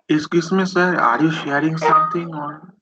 Excuse me, sir. Are you sharing something or?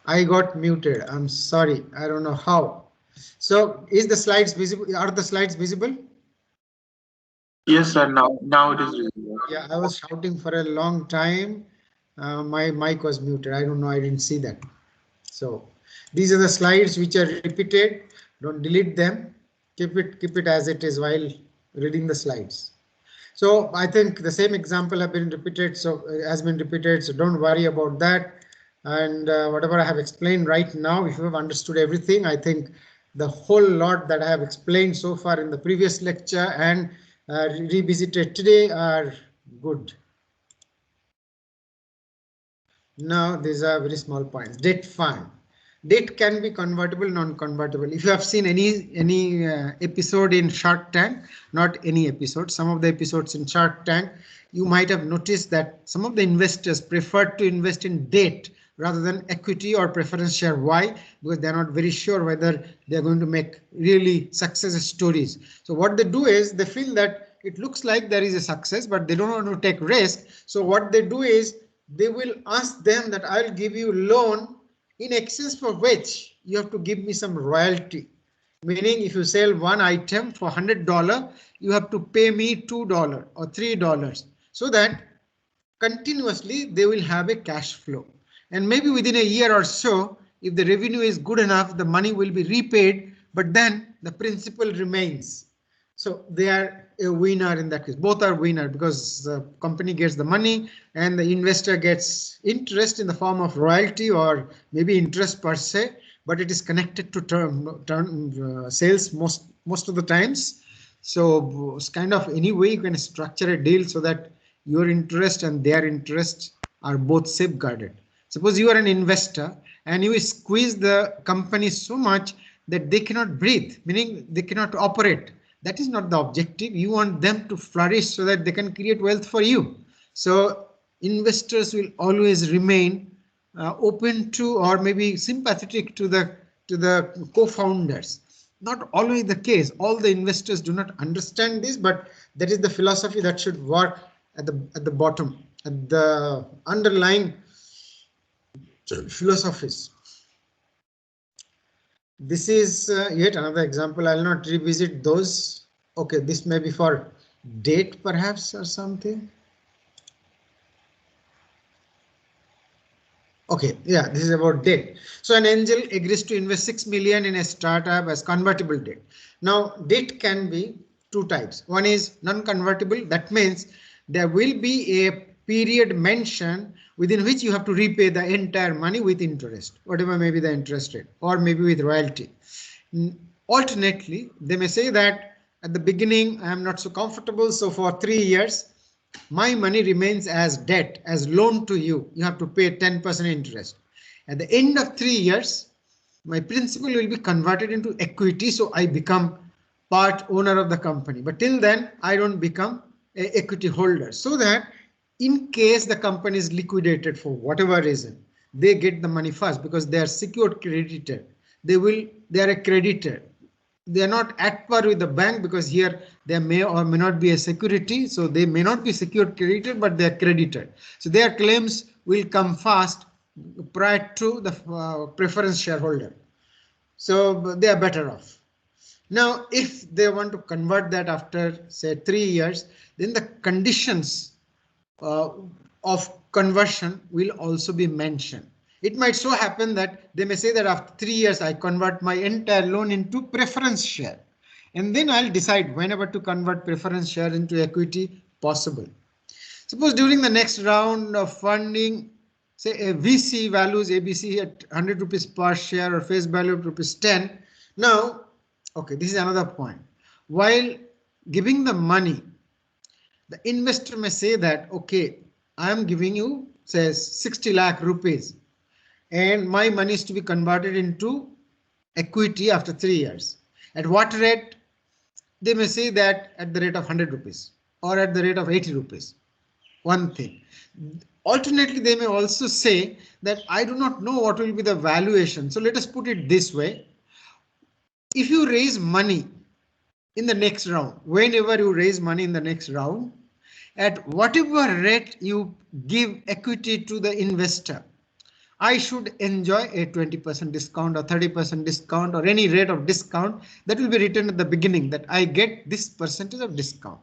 I got muted. I'm sorry. I don't know how. So is the slides visible? Are the slides visible? Yes, sir. Now it is visible. Yeah, I was shouting for a long time. My mic was muted. I don't know. I didn't see that. So these are the slides which are repeated. Don't delete them. Keep it as it is while reading the slides. So I think the same example have been repeated. So has been repeated. So don't worry about that. And whatever I have explained right now, if you have understood everything, I think the whole lot that I have explained so far in the previous lecture and revisited today are good. Now these are very small points. Debt fund. Debt can be convertible, non-convertible. If you have seen any episode in Shark Tank, not any episode, some of the episodes in Shark Tank, you might have noticed that some of the investors prefer to invest in debt rather than equity or preference share. Why? Because they're not very sure whether they're going to make really success stories. So what they do is they feel that it looks like there is a success, but they don't want to take risk. So what they do is they will ask them that I'll give you loan in exchange for which you have to give me some royalty. Meaning if you sell one item for $100, you have to pay me $2 or $3 so that continuously they will have a cash flow. And maybe within a year or so, if the revenue is good enough, the money will be repaid, but then the principal remains. So they are a winner in that case. Both are winner because the company gets the money and the investor gets interest in the form of royalty or maybe interest per se, but it is connected to term sales most of the times. So it's kind of any way you can structure a deal so that your interest and their interest are both safeguarded. Suppose you are an investor and you squeeze the company so much that they cannot breathe, meaning they cannot operate. That is not the objective. You want them to flourish so that they can create wealth for you. So investors will always remain open to or maybe sympathetic to the co-founders. Not always the case. All the investors do not understand this, but that is the philosophy that should work at the bottom, at the underlying philosophies. This is yet another example. I'll not revisit those. Okay, this may be for date perhaps or something. Okay, yeah, this is about debt. So an angel agrees to invest 6 million in a startup as convertible debt. Now, debt can be two types. One is non-convertible. That means there will be a period mentioned within which you have to repay the entire money with interest, whatever may be the interest rate, or maybe with royalty. Alternately, they may say that at the beginning, I am not so comfortable. So for 3 years, my money remains as debt, as loan to you. You have to pay 10% interest. At the end of 3 years, my principal will be converted into equity. So I become part owner of the company. But till then, I don't become an equity holder. So that in case the company is liquidated for whatever reason, they get the money first because they are secured creditor. They are a creditor. They are not at par with the bank because here there may or may not be a security. So they may not be secured creditor, but they are credited. So their claims will come fast prior to the preference shareholder. So they are better off. Now, if they want to convert that after say 3 years, then the conditions uh, of conversion will also be mentioned. It might so happen that they may say that after 3 years, I convert my entire loan into preference share. And then I'll decide whenever to convert preference share into equity possible. Suppose during the next round of funding, say a VC values ABC at 100 rupees per share or face value of rupees 10. Now, okay, this is another point. While giving the money, the investor may say that, okay, I am giving you, say, 60 lakh rupees and my money is to be converted into equity after 3 years. At what rate? They may say that at the rate of 100 rupees or at the rate of 80 rupees. One thing. Alternately, they may also say that I do not know what will be the valuation. So let us put it this way. If you raise money in the next round, whenever you raise money in the next round, at whatever rate you give equity to the investor, I should enjoy a 20% discount or 30% discount or any rate of discount that will be written at the beginning, that I get this percentage of discount.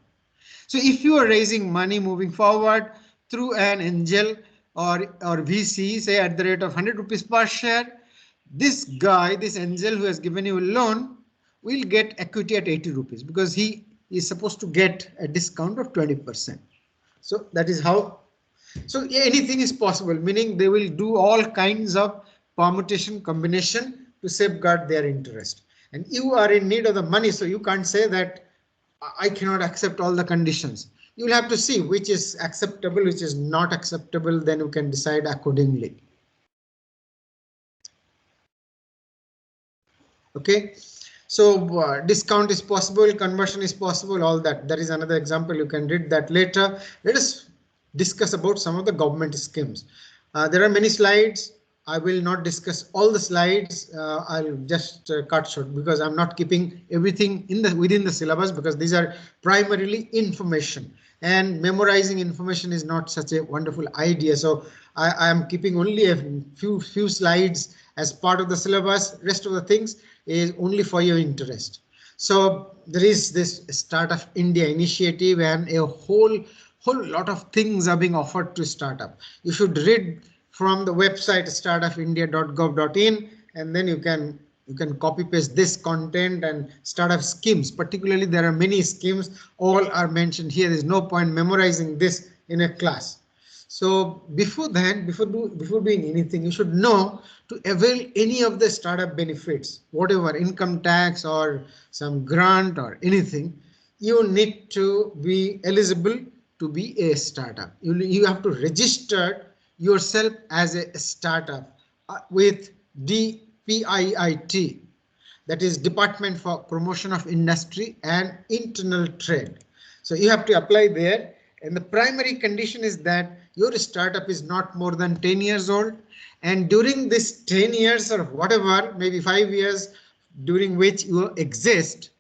So if you are raising money moving forward through an angel or VC, say at the rate of 100 rupees per share, this guy, this angel who has given you a loan, will get equity at 80 rupees because he is supposed to get a discount of 20%. So that is how. So anything is possible, meaning they will do all kinds of permutation combination to safeguard their interest. And you are in need of the money, so you can't say that I cannot accept all the conditions. You will have to see which is acceptable, which is not acceptable, then you can decide accordingly. Okay, so discount is possible, conversion is possible, all that. There is another example, you can read that later. Let us discuss about some of the government schemes. There are many slides. I will not discuss all the slides. I'll just cut short because I'm not keeping everything in the within the syllabus, because these are primarily information, and memorizing information is not such a wonderful idea. So I am keeping only a few slides as part of the syllabus. Rest of the things is only for your interest. So there is this Startup India initiative, and a whole lot of things are being offered to startup. You should read from the website startupindia.gov.in, and then you can copy paste this content and startup schemes. Particularly, there are many schemes, all are mentioned here. There's no point memorizing this in a class. So before doing anything, you should know to avail any of the startup benefits, whatever income tax or some grant or anything. You need to be eligible to be a startup. You have to register yourself as a startup with DPIIT, that is Department for Promotion of Industry and Internal Trade. So you have to apply there, and the primary condition is that your startup is not more than 10 years old, and during this 10 years or whatever, maybe 5 years during which you exist,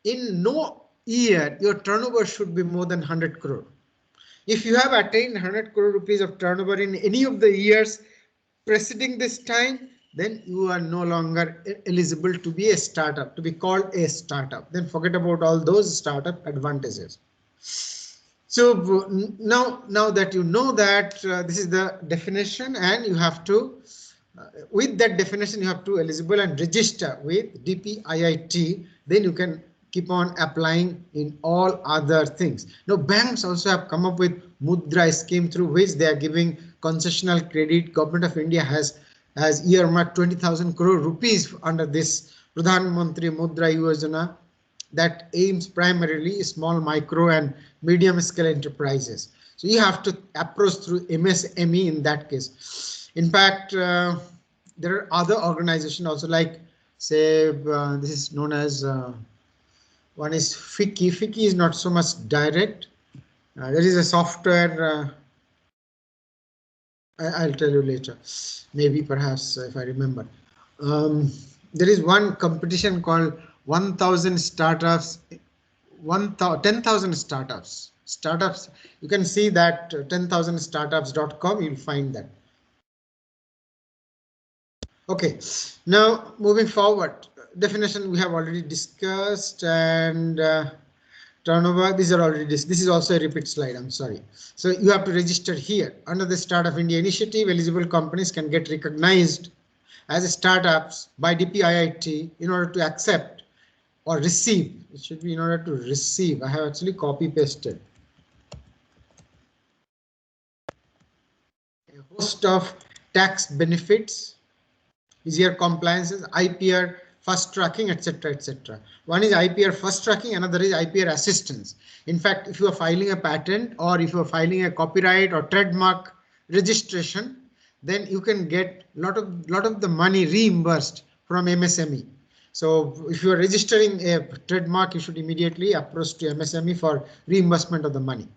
in no year your turnover should be more than 100 crore. If you have attained 100 crore rupees of turnover in any of the years preceding this time, then you are no longer eligible to be a startup, to be called a startup. Then forget about all those startup advantages. So now that you know that this is the definition, and you have to, with that definition, you have to eligible and register with DPIIT, then you can keep on applying in all other things. Now banks also have come up with Mudra scheme, through which they are giving concessional credit. Government of India has earmarked 20,000 crore rupees under this Pradhan Mantri Mudra Yojana that aims primarily small, micro and medium scale enterprises. So you have to approach through MSME in that case. In fact, there are other organizations also, like say this is known as one is FICCI. FICCI is not so much direct. There is a software. I'll tell you later. Maybe perhaps if I remember. There is one competition called 1,000 startups. 10,000 startups. Startups. You can see that 10,000startups.com. You'll find that. Okay. Now moving forward. Definition we have already discussed, and turnover, these are already this is also a repeat slide, I'm sorry. So you have to register here under the Startup India initiative. Eligible companies can get recognized as startups by DPIIT in order to accept or receive. It should be in order to receive. I have actually copy pasted a host of tax benefits, easier compliances, IPR fast tracking, etc., etc. One is IPR fast tracking, another is IPR assistance. In fact, if you are filing a patent, or if you are filing a copyright or trademark registration, then you can get lot of the money reimbursed from MSME. So if you are registering a trademark, you should immediately approach to MSME for reimbursement of the money.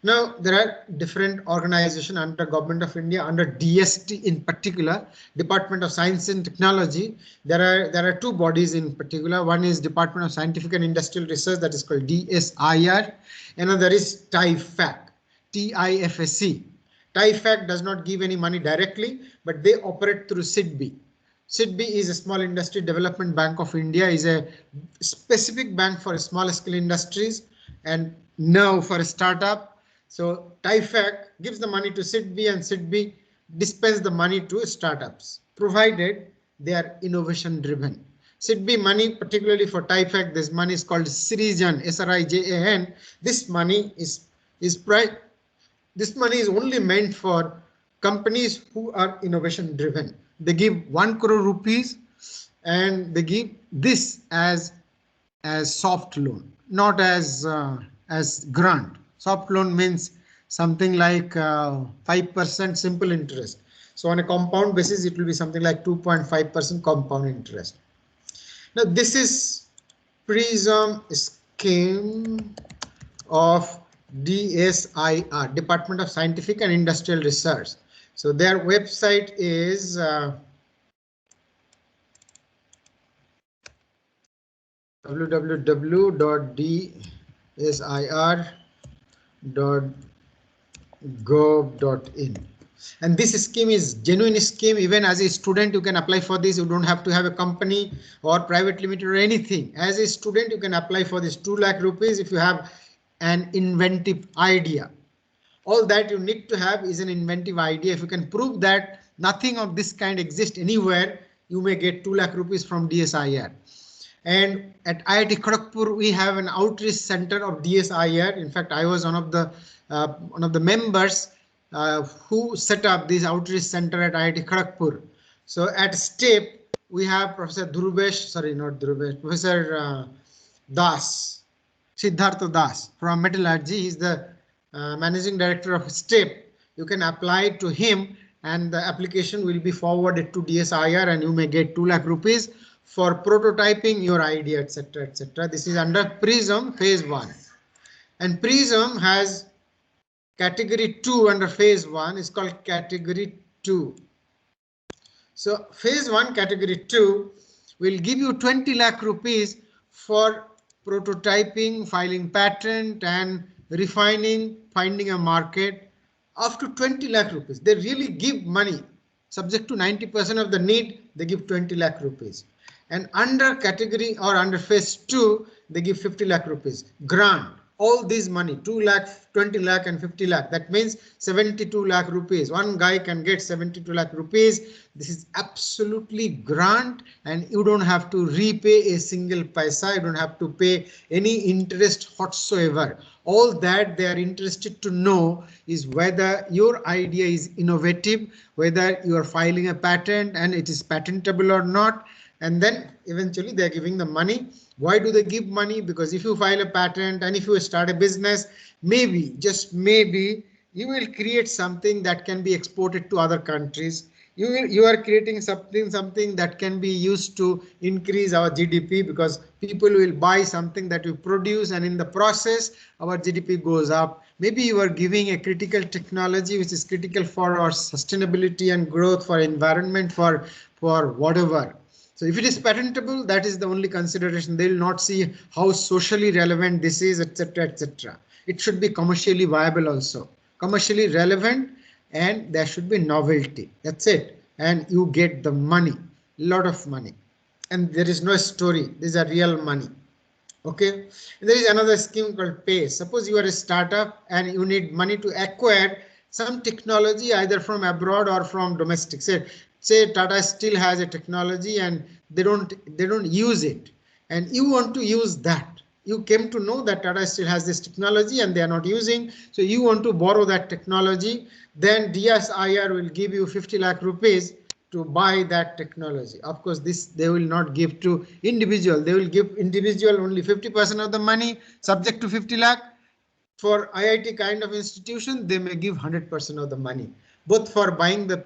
Now, there are different organizations under Government of India, under DST in particular, Department of Science and Technology. There are two bodies in particular. One is Department of Scientific and Industrial Research, that is called DSIR. Another is TIFAC, TIFSC. TIFAC does not give any money directly, but they operate through SIDBI. SIDBI is a Small Industry Development Bank of India, is a specific bank for small scale industries and now for a startup. So TIFAC gives the money to SIDBI and SIDBI dispense the money to startups, provided they are innovation driven. SIDBI money, particularly for TIFAC, this money is called Srijan, SRIJAN. This money is this money is only meant for companies who are innovation driven. They give 1 crore rupees and they give this as soft loan, not as grant. Soft loan means something like 5% simple interest. So on a compound basis, it will be something like 2.5% compound interest. Now this is PRISM scheme of DSIR, Department of Scientific and Industrial Research. So their website is www.dsir.gov.in. And this scheme is genuine scheme. Even as a student, you can apply for this. You don't have to have a company or private limited or anything. As a student, you can apply for this 2 lakh rupees if you have an inventive idea. All that you need to have is an inventive idea. If you can prove that nothing of this kind exists anywhere, you may get 2 lakh rupees from DSIR. And at IIT Kharagpur, we have an outreach center of DSIR. In fact, I was one of the members who set up this outreach center at IIT Kharagpur. So at STEP, we have Professor Professor Das, Siddhartha Das from metallurgy. He's the managing director of STEP. You can apply to him and the application will be forwarded to DSIR and you may get 2 lakh rupees for prototyping your idea, etc., etc. This is under PRISM phase 1. And PRISM has category 2 under phase 1 is called category 2. So phase 1 category 2 will give you 20 lakh rupees for prototyping, filing patent and refining, finding a market, up to 20 lakh rupees. They really give money subject to 90% of the need. They give 20 lakh rupees. And under category or under phase 2, they give 50 lakh rupees grant. All this money, 2 lakh, 20 lakh and 50 lakh. That means 72 lakh rupees. One guy can get 72 lakh rupees. This is absolutely grant and you don't have to repay a single paisa. You don't have to pay any interest whatsoever. All that they are interested to know is whether your idea is innovative, whether you are filing a patent and it is patentable or not. And then eventually they are giving the money. Why do they give money? Because if you file a patent and if you start a business, maybe, just maybe, you will create something that can be exported to other countries. You are creating something that can be used to increase our GDP because people will buy something that you produce and in the process our GDP goes up. Maybe you are giving a critical technology which is critical for our sustainability and growth, for environment, for whatever. So if it is patentable, that is the only consideration. They will not see how socially relevant this is, etc., etc. It should be commercially viable also, commercially relevant, and there should be novelty. That's it. And you get the money, lot of money. And there is no story. These are real money. Okay. There is another scheme called PACE. Suppose you are a startup and you need money to acquire some technology either from abroad or from domestic. Say Tata Steel has a technology and they don't use it and you want to use that. You came to know that Tata Steel has this technology and they are not using. So you want to borrow that technology. Then DSIR will give you 50 lakh rupees to buy that technology. Of course, this they will not give to individual. They will give individual only 50% of the money subject to 50 lakh. For IIT kind of institution, they may give 100% of the money, both for buying the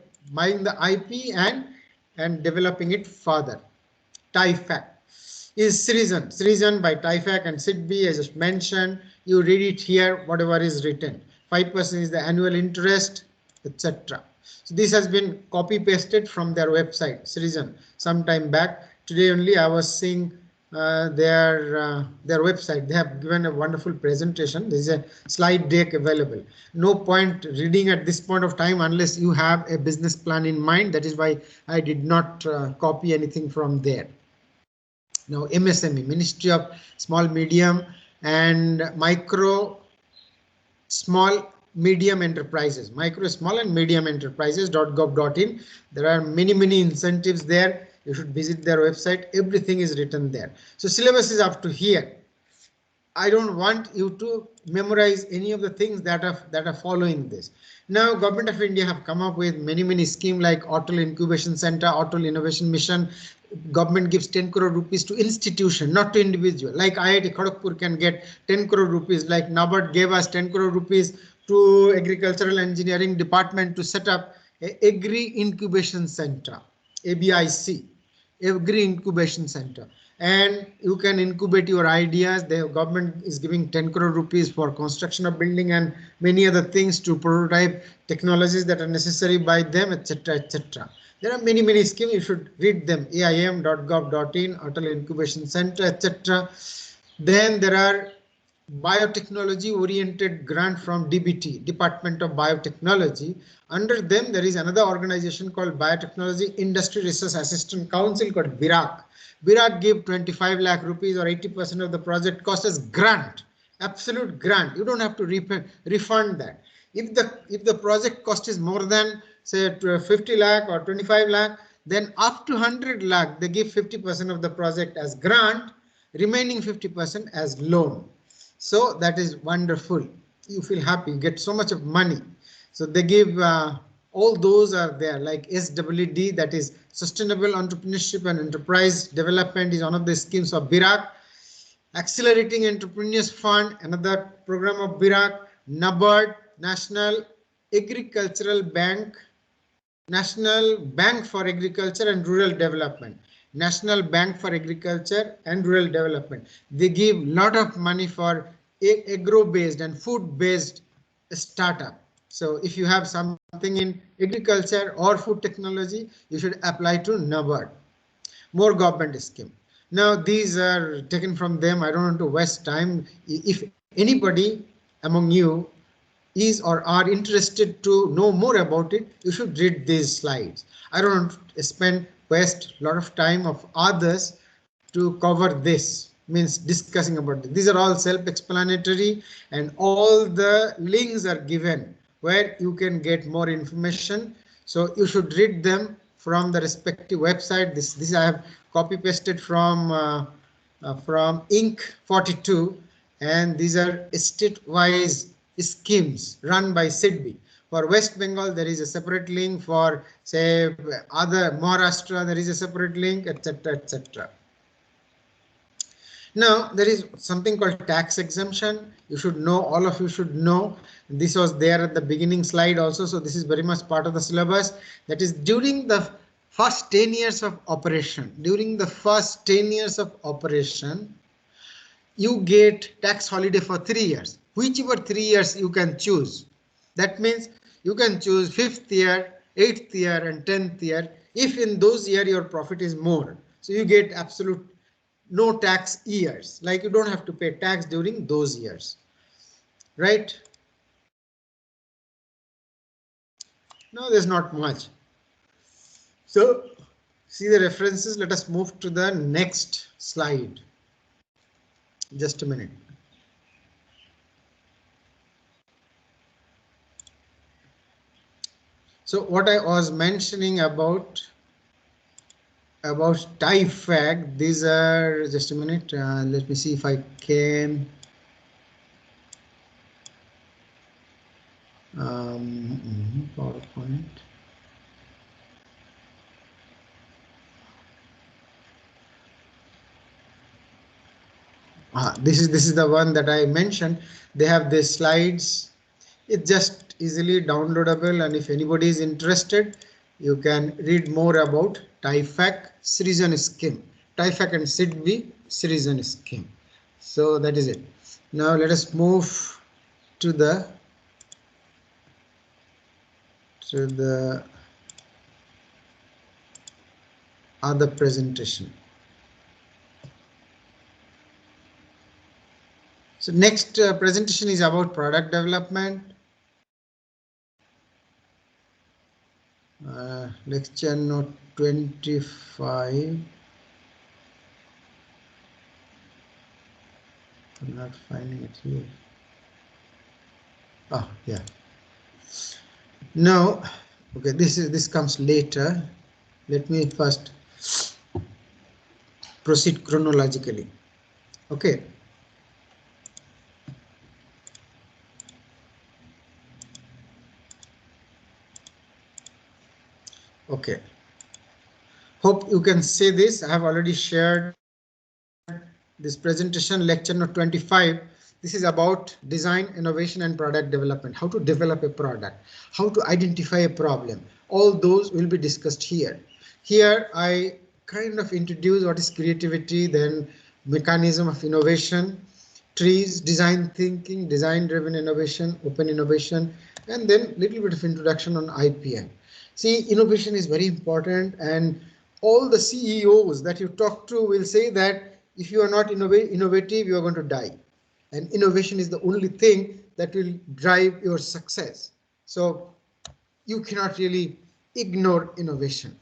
IP and developing it further. TIFAC is Srijan by TIFAC and SIDBI, as just mentioned. You read it here, whatever is written. 5% is the annual interest, etc. So this has been copy pasted from their website, Srijan, some time back. Today only I was seeing their website. They have given a wonderful presentation. There is a slide deck available. No point reading at this point of time unless you have a business plan in mind. That is why I did not copy anything from there. Now MSME, Ministry of Small, Medium and Micro, Small, Medium Enterprises, Micro, Small and Medium Enterprises.gov.in. There are many incentives there. You should visit their website. Everything is written there. So syllabus is up to here. I don't want you to memorize any of the things that are following this. Now, Government of India have come up with many schemes like Atal Incubation Center, Atal Innovation Mission. Government gives 10 crore rupees to institution, not to individual. Like IIT Kharagpur can get 10 crore rupees. Like NABARD gave us 10 crore rupees to Agricultural Engineering Department to set up a Agri Incubation Center, ABIC, Agri Incubation Center. And you can incubate your ideas. The government is giving 10 crore rupees for construction of building and many other things to prototype technologies that are necessary by them, etc., etc. There are many schemes. You should read them. AIM.gov.in, Atal Incubation Center, etc. Then there are biotechnology oriented grant from DBT, Department of Biotechnology. Under them, there is another organization called Biotechnology Industry Research Assistance Council called BIRAC. BIRAC give 25 lakh rupees or 80% of the project cost as grant, absolute grant. You don't have to refund that. If the project cost is more than say 50 lakh or 25 lakh, then up to 100 lakh, they give 50% of the project as grant, remaining 50% as loan. So that is wonderful. You feel happy, you get so much of money. So they give all those are there, like SWD, that is Sustainable Entrepreneurship and Enterprise Development, is one of the schemes of BIRAC. Accelerating Entrepreneurs Fund, another program of BIRAC. NABARD, National Agricultural Bank, National Bank for Agriculture and Rural Development. National Bank for Agriculture and Rural Development. They give a lot of money for agro-based and food-based startup. So if you have something in agriculture or food technology, you should apply to NABARD. More government scheme. Now these are taken from them. I don't want to waste time. If anybody among you is or are interested to know more about it, you should read these slides. I don't waste a lot of time of others to cover this, means discussing about this. These are all self-explanatory and all the links are given where you can get more information. So you should read them from the respective website. This I have copy pasted from Inc. 42, and these are state-wise schemes run by SIDBI. For West Bengal, there is a separate link. For say other Maharashtra, there is a separate link, etc., etc. Now there is something called tax exemption. You should know, all of you should know. This was there at the beginning slide also, so this is very much part of the syllabus. That is, during the first 10 years of operation, you get tax holiday for 3 years. Whichever 3 years you can choose. That means you can choose 5th year, 8th year and 10th year. If in those years your profit is more, so you get absolute no tax years, like you don't have to pay tax during those years, right? No, there's not much. So see the references. Let us move to the next slide. Just a minute. So what I was mentioning about TIFAC, these are, just a minute, let me see if I can PowerPoint. This is the one that I mentioned. They have these slides. It's just easily downloadable, and if anybody is interested, you can read more about TIFAC Srijan scheme, TIFAC and SIDBI Srijan scheme. So that is it. Now let us move to the other presentation. So next presentation is about product development. Lecture note 25. I'm not finding it here. Oh, yeah. Now, okay, this comes later. Let me first proceed chronologically. Okay. Okay. Hope you can see this. I have already shared this presentation, lecture note 25. This is about design, innovation, and product development. How to develop a product, how to identify a problem. All those will be discussed here. Here I kind of introduce what is creativity, then mechanism of innovation, trees, design thinking, design driven innovation, open innovation, and then little bit of introduction on IPM. See, innovation is very important, and all the CEOs that you talk to will say that if you are not innovative, you are going to die. And innovation is the only thing that will drive your success. So you cannot really ignore innovation.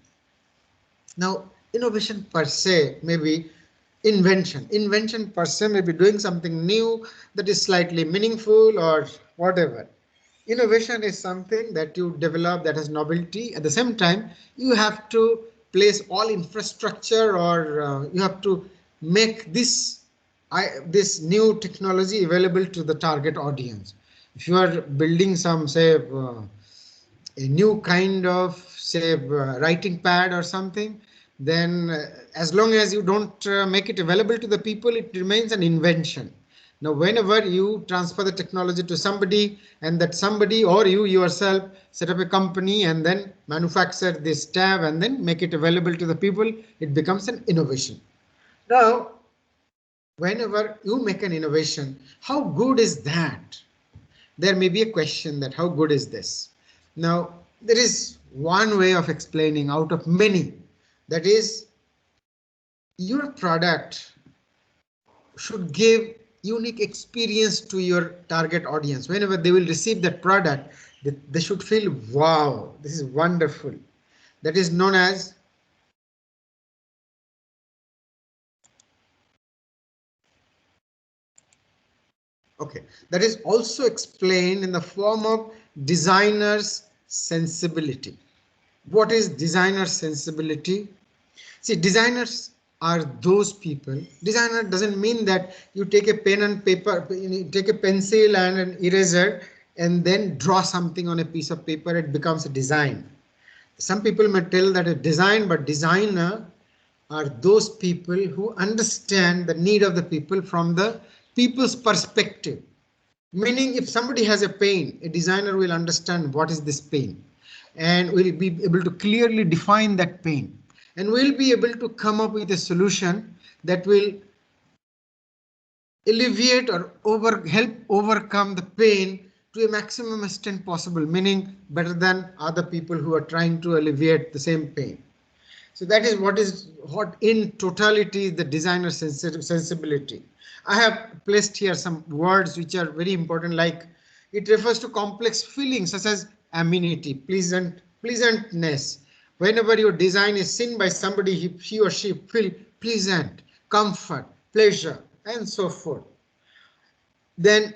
Now, innovation per se may be invention. Invention per se may be doing something new that is slightly meaningful or whatever. Innovation is something that you develop that has novelty. At the same time, you have to place all infrastructure, or you have to make this new technology available to the target audience. If you are building some, say, a new kind of, say, writing pad or something, then as long as you don't make it available to the people, it remains an invention. Now, whenever you transfer the technology to somebody, and that somebody or you yourself set up a company and then manufacture this tab and then make it available to the people, it becomes an innovation. Now, whenever you make an innovation, how good is that? There may be a question that how good is this? Now, there is one way of explaining out of many, that is, your product should give unique experience to your target audience. Whenever they will receive that product, they should feel, wow, this is wonderful. That is known as that is also explained in the form of designer's sensibility. What is designer sensibility? See, designers are those people. Designer doesn't mean that you take a pen and paper, you take a pencil and an eraser and then draw something on a piece of paper, it becomes a design. Some people may tell that a design, but designer are those people who understand the need of the people from the people's perspective. Meaning, if somebody has a pain, a designer will understand what is this pain and will be able to clearly define that pain, and will be able to come up with a solution that will alleviate or help overcome the pain to a maximum extent possible, meaning better than other people who are trying to alleviate the same pain. So that is what in totality the designer sensibility. I have placed here some words which are very important, like it refers to complex feelings such as amenity, pleasantness. Whenever your design is seen by somebody, he or she feel pleasant, comfort, pleasure, and so forth. Then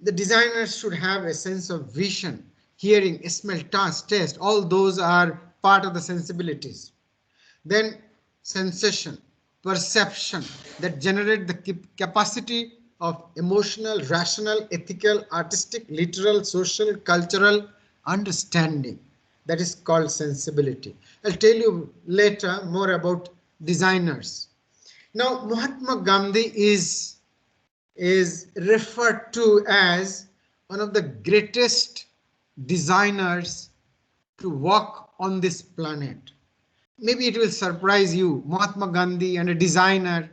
the designer should have a sense of vision, hearing, smell, taste. All those are part of the sensibilities. Then sensation, perception, that generate the capacity of emotional, rational, ethical, artistic, literal, social, cultural understanding. That is called sensibility. I'll tell you later more about designers. Now, Mahatma Gandhi is referred to as one of the greatest designers to walk on this planet. Maybe it will surprise you, Mahatma Gandhi and a designer,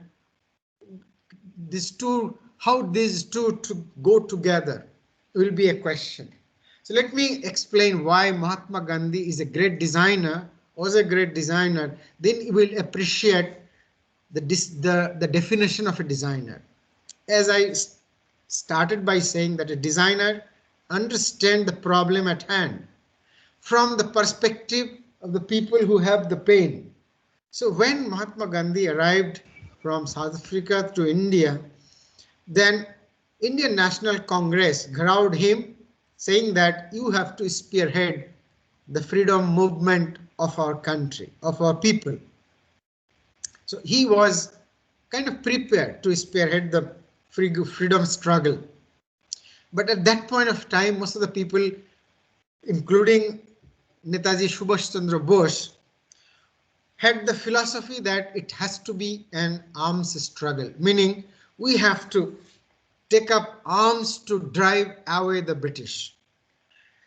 how these two to go together will be a question. So let me explain why Mahatma Gandhi is a great designer, was a great designer. Then you will appreciate the definition of a designer. As I started by saying that a designer understands the problem at hand from the perspective of the people who have the pain. So when Mahatma Gandhi arrived from South Africa to India, then Indian National Congress grabbed him, saying that you have to spearhead the freedom movement of our country, of our people. So he was kind of prepared to spearhead the freedom struggle. But at that point of time, most of the people, including Netaji Subhash Chandra Bose, had the philosophy that it has to be an arms struggle, meaning we have to take up arms to drive away the British.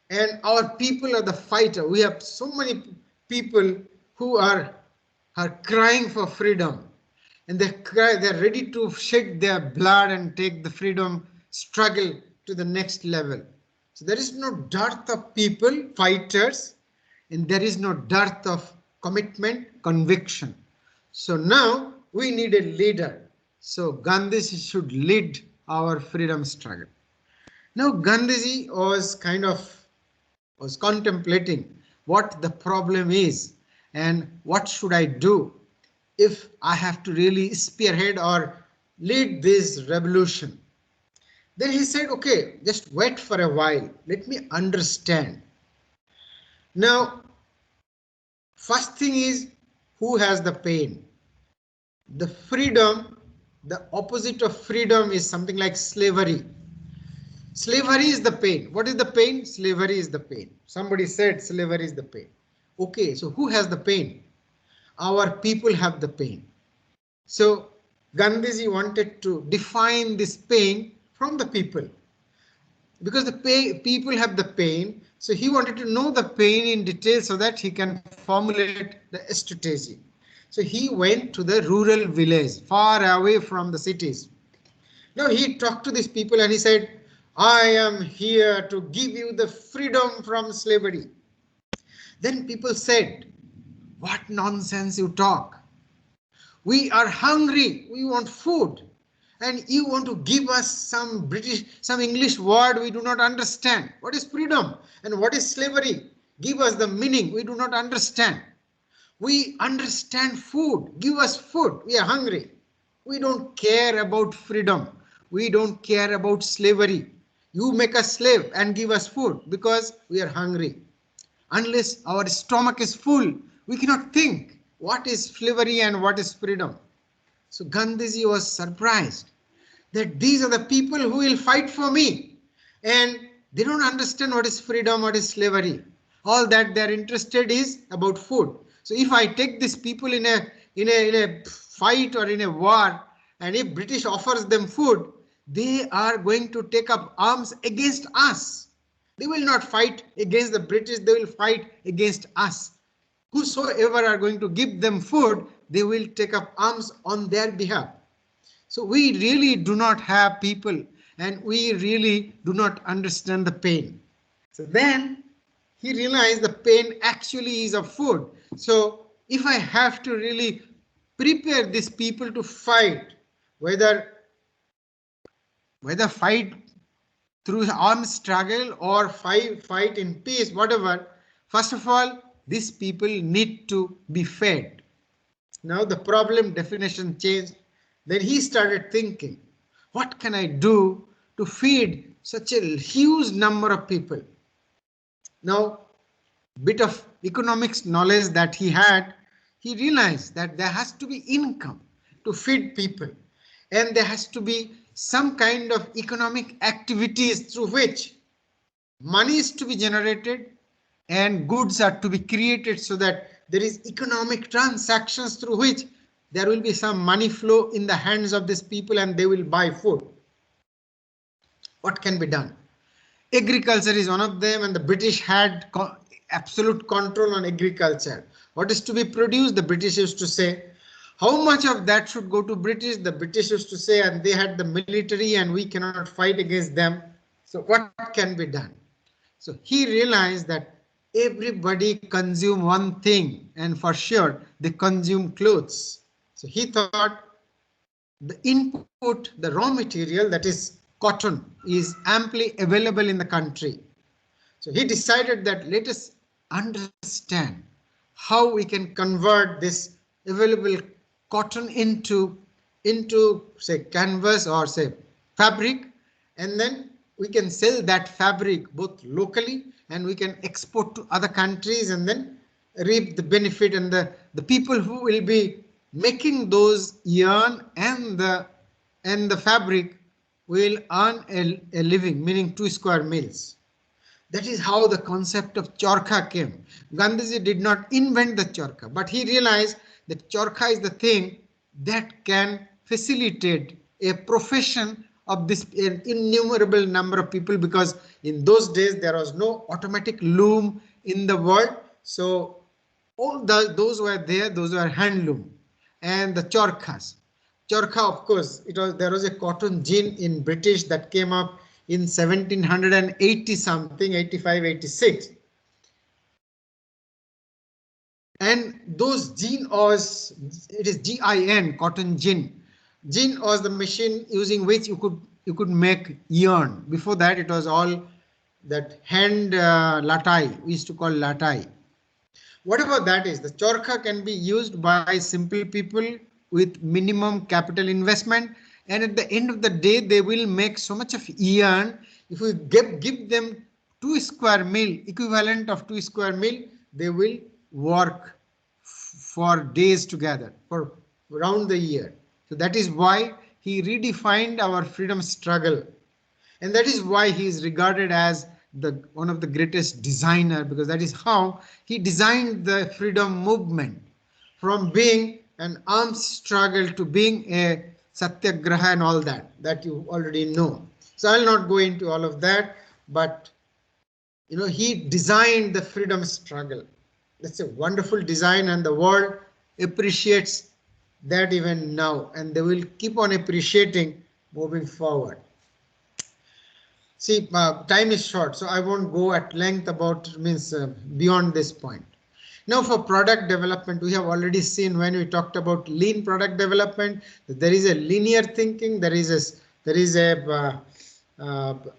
And our people are the fighter. We have so many people who are crying for freedom, and they're ready to shed their blood and take the freedom struggle to the next level. So there is no dearth of people, fighters, and there is no dearth of commitment, conviction. So now we need a leader. So Gandhiji should lead our freedom struggle. Now Gandhiji was contemplating what the problem is and what should I do if I have to really spearhead or lead this revolution. Then he said, okay, just wait for a while. Let me understand. Now, first thing is, who has the pain? The freedom, the opposite of freedom is something like slavery. Slavery is the pain. What is the pain? Slavery is the pain. Somebody said slavery is the pain. Okay, so who has the pain? Our people have the pain. So Gandhiji wanted to define this pain from the people, because the people have the pain. So he wanted to know the pain in detail so that he can formulate the strategy. So he went to the rural village far away from the cities. Now he talked to these people and he said, I am here to give you the freedom from slavery. Then people said, what nonsense you talk. We are hungry. We want food. And you want to give us some English word we do not understand. What is freedom and what is slavery? Give us the meaning we do not understand. We understand food. Give us food. We are hungry. We don't care about freedom. We don't care about slavery. You make us slave and give us food because we are hungry. Unless our stomach is full, we cannot think what is slavery and what is freedom. So Gandhiji was surprised that these are the people who will fight for me, and they don't understand what is freedom, what is slavery. All that they're interested is about food. So if I take these people in a fight or in a war, and if British offers them food, they are going to take up arms against us. They will not fight against the British, they will fight against us. Whosoever are going to give them food, they will take up arms on their behalf. So we really do not have people, and we really do not understand the pain. So then he realized the pain actually is of food. So if I have to really prepare these people to fight, whether fight through armed struggle or fight in peace, whatever, first of all, these people need to be fed. Now the problem definition changed. Then he started thinking, what can I do to feed such a huge number of people? Now, bit of economics knowledge that he had, he realized that there has to be income to feed people, and there has to be some kind of economic activities through which money is to be generated and goods are to be created, so that there is economic transactions through which there will be some money flow in the hands of these people and they will buy food. What can be done? Agriculture is one of them, and the British had absolute control on agriculture. What is to be produced? The British used to say. How much of that should go to British? The British used to say, and they had the military and we cannot fight against them. So what can be done? So he realized that everybody consume one thing, and for sure they consume clothes. So he thought the input, the raw material, that is cotton is amply available in the country. So he decided that let us understand how we can convert this available cotton into say canvas or say fabric, and then we can sell that fabric both locally and we can export to other countries and then reap the benefit, and the people who will be making those yarn and the fabric will earn a living, meaning 2 square meals. That is how the concept of charkha came. Gandhiji did not invent the charkha, but he realized that charkha is the thing that can facilitate a profession of this innumerable number of people, because in those days there was no automatic loom in the world. So all those were there, those were handloom and the charkhas. Charkha, of course, there was a cotton gin in British that came up in 1780 something, 85, 86. And those gin was, it is GIN, cotton gin. Gin was the machine using which you could make yarn. Before that, it was all that hand latai, we used to call latai. Whatever that is, the charkha can be used by simple people with minimum capital investment, and at the end of the day they will make so much of yarn. If we give them 2 square meal, equivalent of 2 square meal, they will work for days together, for around the year. So that is why he redefined our freedom struggle, and that is why he is regarded as one of the greatest designer, because that is how he designed the freedom movement, from being an arms struggle to being a satyagraha and all that you already know. So I'll not go into all of that, but he designed the freedom struggle. That's a wonderful design, and the world appreciates that even now, and they will keep on appreciating moving forward. See, time is short, so I won't go at length about beyond this point. Now for product development, we have already seen when we talked about lean product development, there is a linear thinking, there is a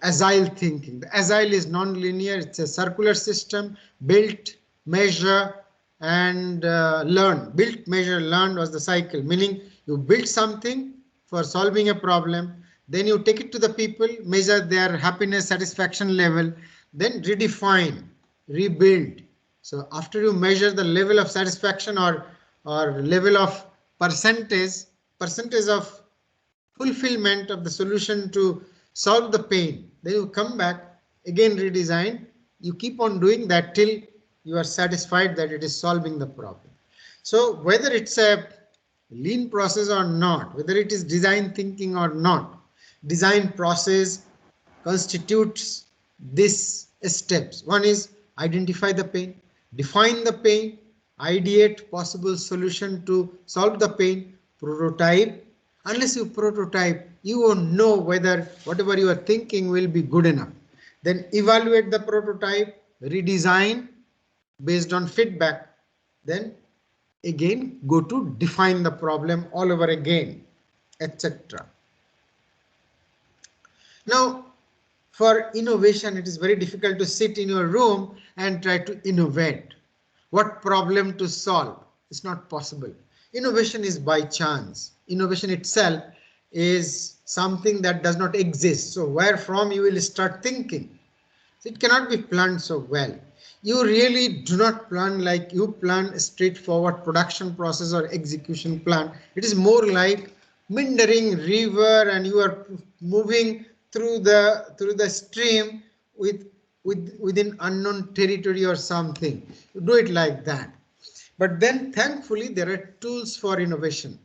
agile thinking. The agile is non-linear, it's a circular system, built, measure and learn. Built, measure, learn was the cycle, meaning you build something for solving a problem, then you take it to the people, measure their happiness, satisfaction level, then redefine, rebuild. So after you measure the level of satisfaction or level of percentage of fulfillment of the solution to solve the pain, then you come back again, redesign. You keep on doing that till you are satisfied that it is solving the problem. So whether it's a lean process or not, whether it is design thinking or not, design process constitutes these steps. One is identify the pain, define the pain, ideate possible solution to solve the pain, prototype. Unless you prototype, you won't know whether whatever you are thinking will be good enough. Then evaluate the prototype, redesign based on feedback. Then again go to define the problem all over again, etc. Now, for innovation, it is very difficult to sit in your room and try to innovate. What problem to solve? It's not possible. Innovation is by chance. Innovation itself is something that does not exist. So where from you will start thinking? So it cannot be planned so well. You really do not plan like you plan a straightforward production process or execution plan. It is more like meandering river, and you are moving through the stream within unknown territory or something. You do it like that. But then thankfully there are tools for innovation.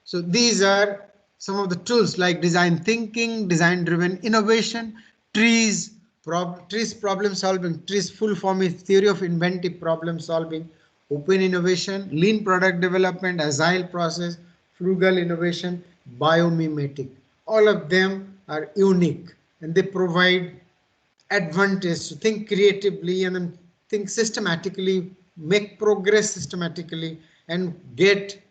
So these are some of the tools like design thinking, design driven innovation, trees problem solving. Trees full form is theory of inventive problem solving, open innovation, lean product development, agile process, frugal innovation, biomimetic. All of them are unique and they provide advantage to think creatively and then think systematically, make progress systematically and get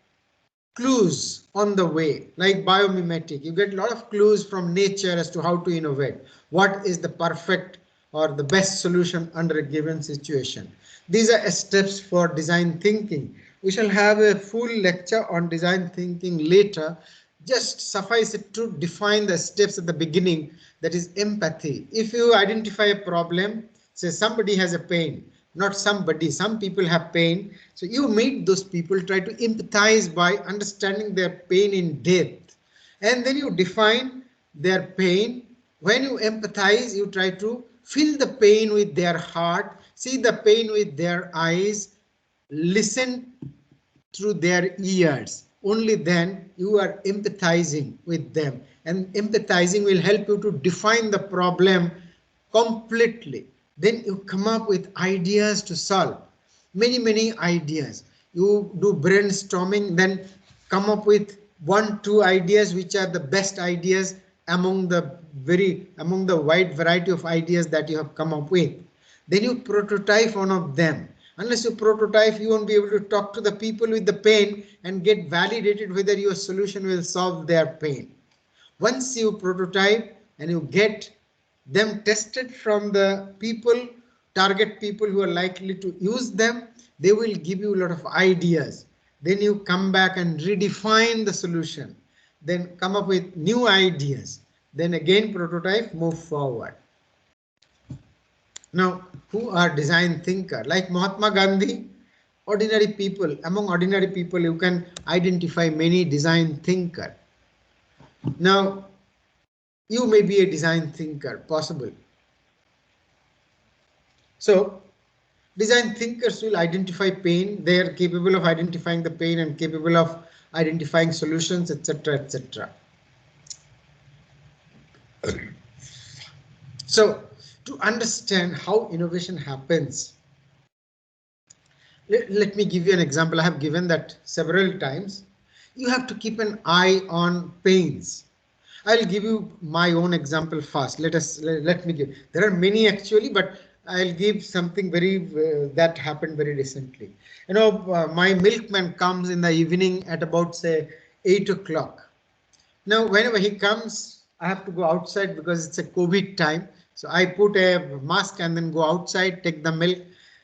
clues on the way, like biomimetic. You get a lot of clues from nature as to how to innovate. What is the perfect or the best solution under a given situation? These are steps for design thinking. We shall have a full lecture on design thinking later. Just suffice it to define the steps at the beginning, that is empathy. If you identify a problem, say somebody has a pain, not somebody, some people have pain. So you meet those people, try to empathize by understanding their pain in depth. And then you define their pain. When you empathize, you try to feel the pain with their heart, see the pain with their eyes, listen through their ears. Only then you are empathizing with them, and empathizing will help you to define the problem completely. Then you come up with ideas to solve, many ideas. You do brainstorming, then come up with 1-2 ideas which are the best ideas among the wide variety of ideas that you have come up with. Then you prototype one of them. Unless you prototype, you won't be able to talk to the people with the pain and get validated whether your solution will solve their pain. Once you prototype and you get them tested from the people, target people who are likely to use them, they will give you a lot of ideas. Then you come back and redefine the solution, then come up with new ideas, then again prototype, move forward. Now, who are design thinker? Like Mahatma Gandhi, ordinary people, among ordinary people, you can identify many design thinker. Now, you may be a design thinker, possible. So, design thinkers will identify pain. They are capable of identifying the pain and capable of identifying solutions, etc., etc. So, to understand how innovation happens, let me give you an example. I have given that several times. You have to keep an eye on pains. I'll give you my own example first. Let me give. There are many actually, but I'll give something that happened very recently. You know, my milkman comes in the evening at about say 8 o'clock. Now, whenever he comes, I have to go outside because it's a COVID time. So I put a mask and then go outside, take the milk,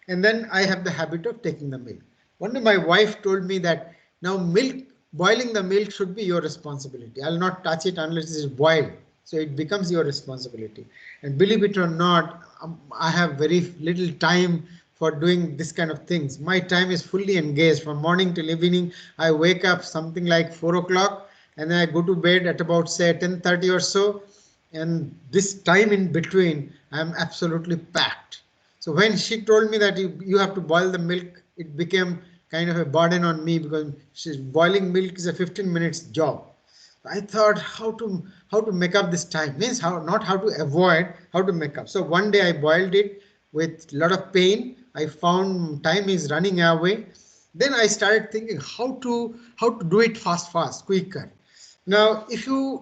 and then I have the habit of taking the milk. One day my wife told me that now boiling the milk should be your responsibility. I'll not touch it unless it is boiled. So it becomes your responsibility. And believe it or not, I have very little time for doing this kind of things. My time is fully engaged from morning till evening. I wake up something like 4 o'clock and then I go to bed at about say 10:30 or so. And this time in between, I'm absolutely packed. So when she told me that you have to boil the milk, it became kind of a burden on me because boiling milk is a 15 minutes job. I thought how to make up this time, means not how to avoid, how to make up. So one day I boiled it with a lot of pain. I found time is running away. Then I started thinking how to do it fast, quicker. Now, if you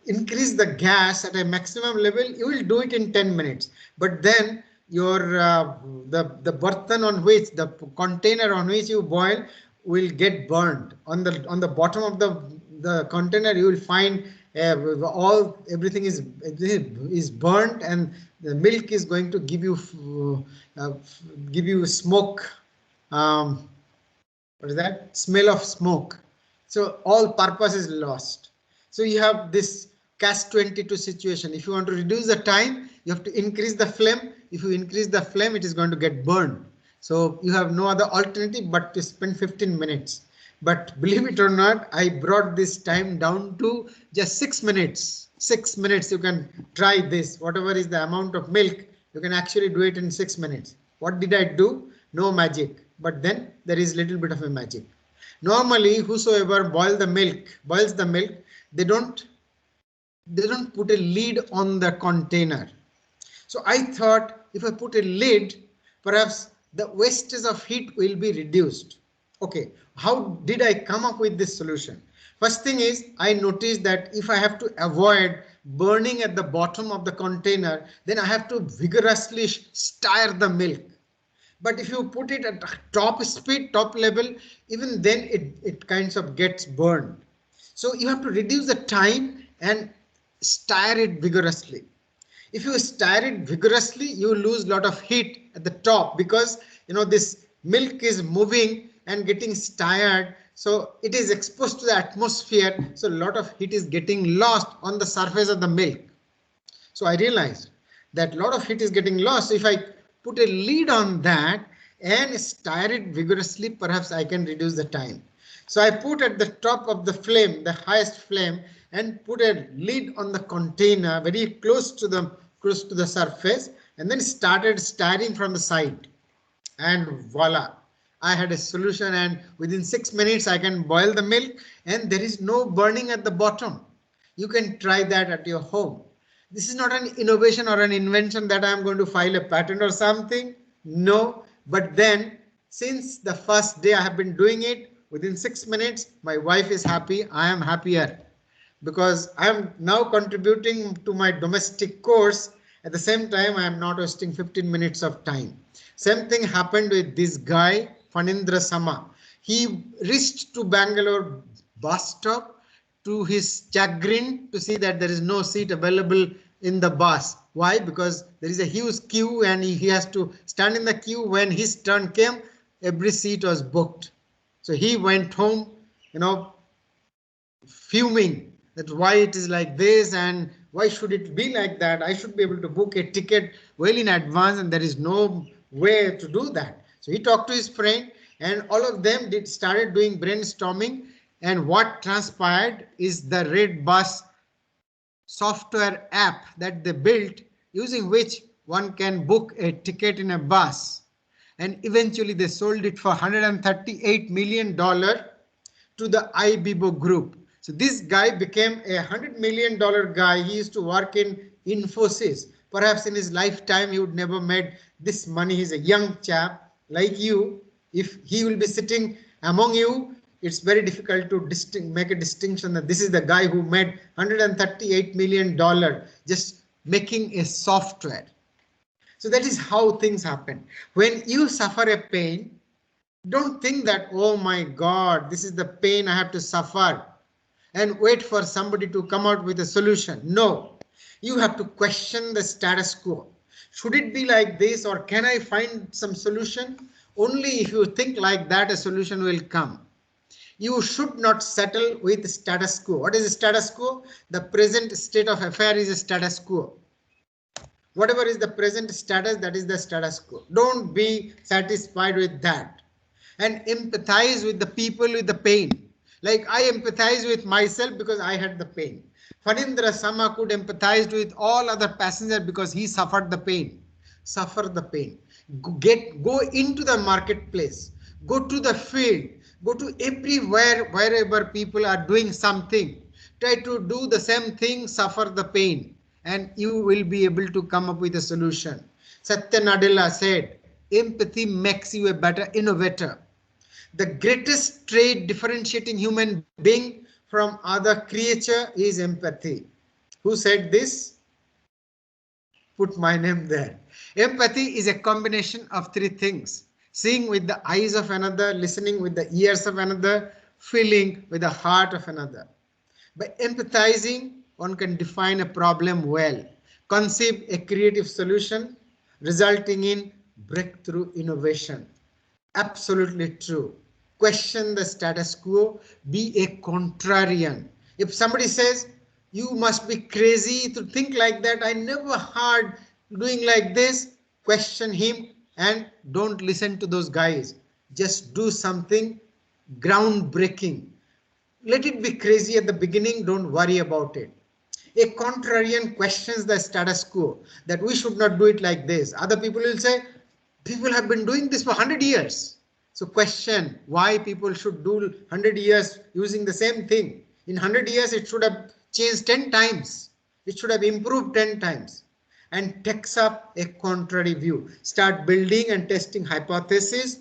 increase the gas at a maximum level, you will do it in 10 minutes. But then your the burtan on which the container on which you boil will get burned. On the bottom of the container, you will find everything is burnt, and the milk is going to give you smoke. What is that? Smell of smoke. So all purpose is lost. So you have this catch-22 situation. If you want to reduce the time, you have to increase the flame. If you increase the flame, it is going to get burned. So you have no other alternative but to spend 15 minutes. But believe it or not, I brought this time down to just 6 minutes. 6 minutes you can try this. Whatever is the amount of milk, you can actually do it in 6 minutes. What did I do? No magic. But then there is little bit of a magic. Normally, whosoever boils the milk, they don't put a lid on the container. So I thought if I put a lid, perhaps the wastage of heat will be reduced. Okay, how did I come up with this solution? First thing is, I noticed that if I have to avoid burning at the bottom of the container, then I have to vigorously stir the milk. But if you put it at top speed, top level, even then it kinds of gets burned. So you have to reduce the time and stir it vigorously. If you stir it vigorously, you lose a lot of heat at the top, because this milk is moving and getting stirred, so it is exposed to the atmosphere, so a lot of heat is getting lost on the surface of the milk. So I realized that a lot of heat is getting lost. So if I put a lid on that and stir it vigorously, perhaps I can reduce the time. So I put at the top of the flame, the highest flame, and put a lid on the container very close to the surface, and then started stirring from the side. And voila, I had a solution, and within 6 minutes I can boil the milk and there is no burning at the bottom. You can try that at your home. This is not an innovation or an invention that I am going to file a patent or something. No, but then since the first day I have been doing it, within 6 minutes, my wife is happy. I am happier, because I am now contributing to my domestic course. At the same time, I am not wasting 15 minutes of time. Same thing happened with this guy, Phanindra Sama. He reached to Bangalore bus stop, to his chagrin, to see that there is no seat available in the bus. Why? Because there is a huge queue and he has to stand in the queue. When his turn came, every seat was booked. So he went home, fuming that why it is like this and why should it be like that. I should be able to book a ticket well in advance and there is no way to do that. So he talked to his friend and all of them started doing brainstorming, and what transpired is the Red Bus software app that they built, using which one can book a ticket in a bus. And eventually they sold it for $138 million to the IBIBO group. So this guy became a $100 million guy. He used to work in Infosys. Perhaps in his lifetime he would never made this money. He's a young chap like you. If he will be sitting among you, it's very difficult to make a distinction that this is the guy who made $138 million just making a software. So that is how things happen. When you suffer a pain, don't think that, oh my God, this is the pain I have to suffer, and wait for somebody to come out with a solution. No, you have to question the status quo. Should it be like this, or can I find some solution? Only if you think like that, a solution will come. You should not settle with status quo. What is status quo? The present state of affair is a status quo. Whatever is the present status, that is the status quo. Don't be satisfied with that. And empathize with the people with the pain. Like I empathize with myself because I had the pain. Phanindra Sama could empathize with all other passengers because he suffered the pain. Suffer the pain. Go into the marketplace. Go to the field. Go to everywhere, wherever people are doing something. Try to do the same thing, suffer the pain, and you will be able to come up with a solution. Satya Nadella said, empathy makes you a better innovator. The greatest trait differentiating human being from other creature is empathy. Who said this? Put my name there. Empathy is a combination of three things: seeing with the eyes of another, listening with the ears of another, feeling with the heart of another. By empathizing, one can define a problem well, conceive a creative solution, resulting in breakthrough innovation. Absolutely true. Question the status quo, be a contrarian. If somebody says, you must be crazy to think like that, I never heard doing like this, question him and don't listen to those guys. Just do something groundbreaking. Let it be crazy at the beginning, don't worry about it. A contrarian questions the status quo, that we should not do it like this. Other people will say, people have been doing this for 100 years. So question why people should do 100 years using the same thing. In 100 years, it should have changed 10 times. It should have improved 10 times. And takes up a contrary view. Start building and testing hypotheses.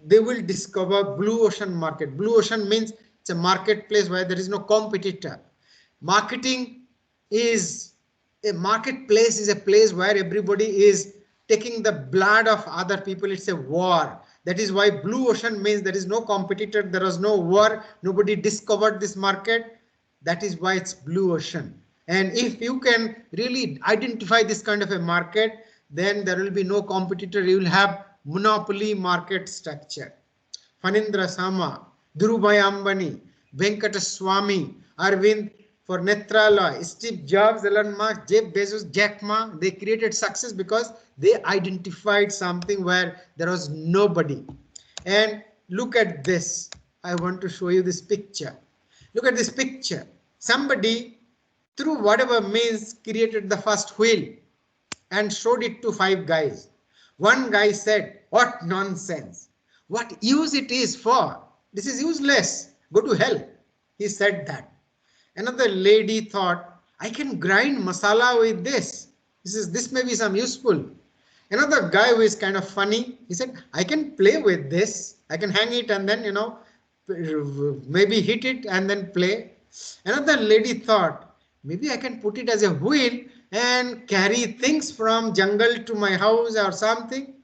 They will discover blue ocean market. Blue ocean means it's a marketplace where there is no competitor. Marketing is a marketplace, is a place where everybody is taking the blood of other people. It's a war. That is why blue ocean means there is no competitor, there was no war, nobody discovered this market. That is why it's blue ocean. And if you can really identify this kind of a market, then there will be no competitor. You will have monopoly market structure. Phanindra Sama, Dhirubhai Ambani, Venkata Swamy, Arvind for Netralaya, Steve Jobs, Elon Musk, Jeff Bezos, Jack Ma, they created success because they identified something where there was nobody. And look at this. I want to show you this picture. Look at this picture. Somebody, through whatever means, created the first wheel and showed it to 5 guys. One guy said, "What nonsense. What use it is for? This is useless. Go to hell." He said that. Another lady thought, "I can grind masala with this. This may be some useful." Another guy who is kind of funny, he said, "I can play with this. I can hang it and then, maybe hit it and then play." Another lady thought, "Maybe I can put it as a wheel and carry things from jungle to my house or something."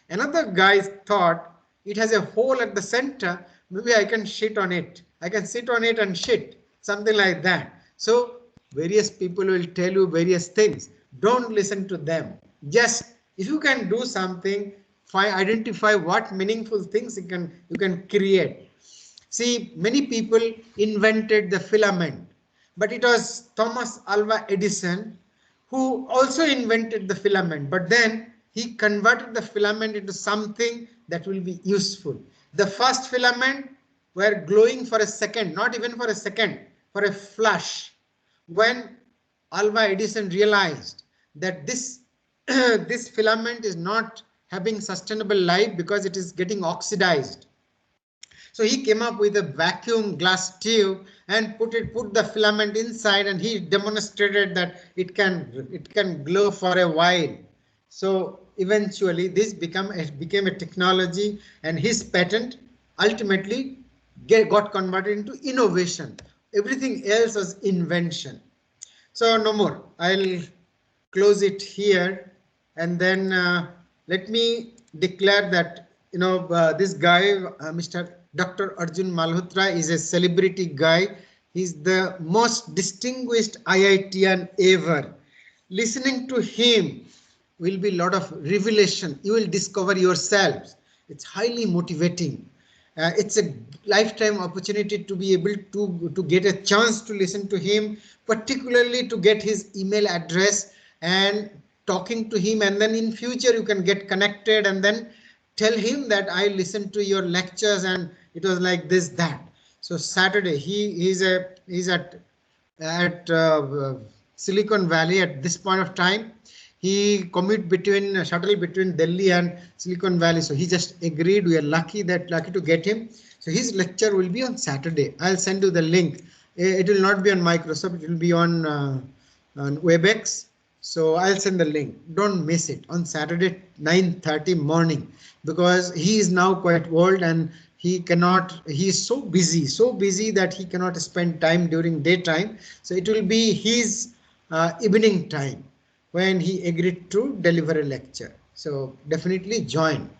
Another guy thought, "It has a hole at the center. Maybe I can shit on it. I can sit on it and shit." Something like that. So various people will tell you various things. Don't listen to them. Just if you can do something, identify what meaningful things you can create. See, many people invented the filament, but it was Thomas Alva Edison who also invented the filament, but then he converted the filament into something that will be useful. The first filament were glowing for a second, not even for a second, for a flash. When Alva Edison realized that this this filament is not having sustainable life because it is getting oxidized, so he came up with a vacuum glass tube and put the filament inside, and he demonstrated that it can glow for a while. So eventually this became a technology, and his patent ultimately got converted into innovation. Everything else was invention. So no more. I'll close it here, and then let me declare that this guy, Mr. Dr. Arjun Malhotra, is a celebrity guy. He's the most distinguished IITian ever. Listening to him will be a lot of revelation. You will discover yourselves. It's highly motivating. It's a lifetime opportunity to be able to get a chance to listen to him, particularly to get his email address and talking to him, and then in future you can get connected and then tell him that I listened to your lectures and it was like this, that. So Saturday he's at Silicon Valley at this point of time. He commute shuttle between Delhi and Silicon Valley. So he just agreed. We are lucky to get him. So his lecture will be on Saturday. I'll send you the link. It will not be on Microsoft. It will be on WebEx. So I'll send the link. Don't miss it on Saturday 9:30 morning, because he is now quite old and he is so busy that he cannot spend time during daytime. So it will be his evening time when he agreed to deliver a lecture. So definitely join.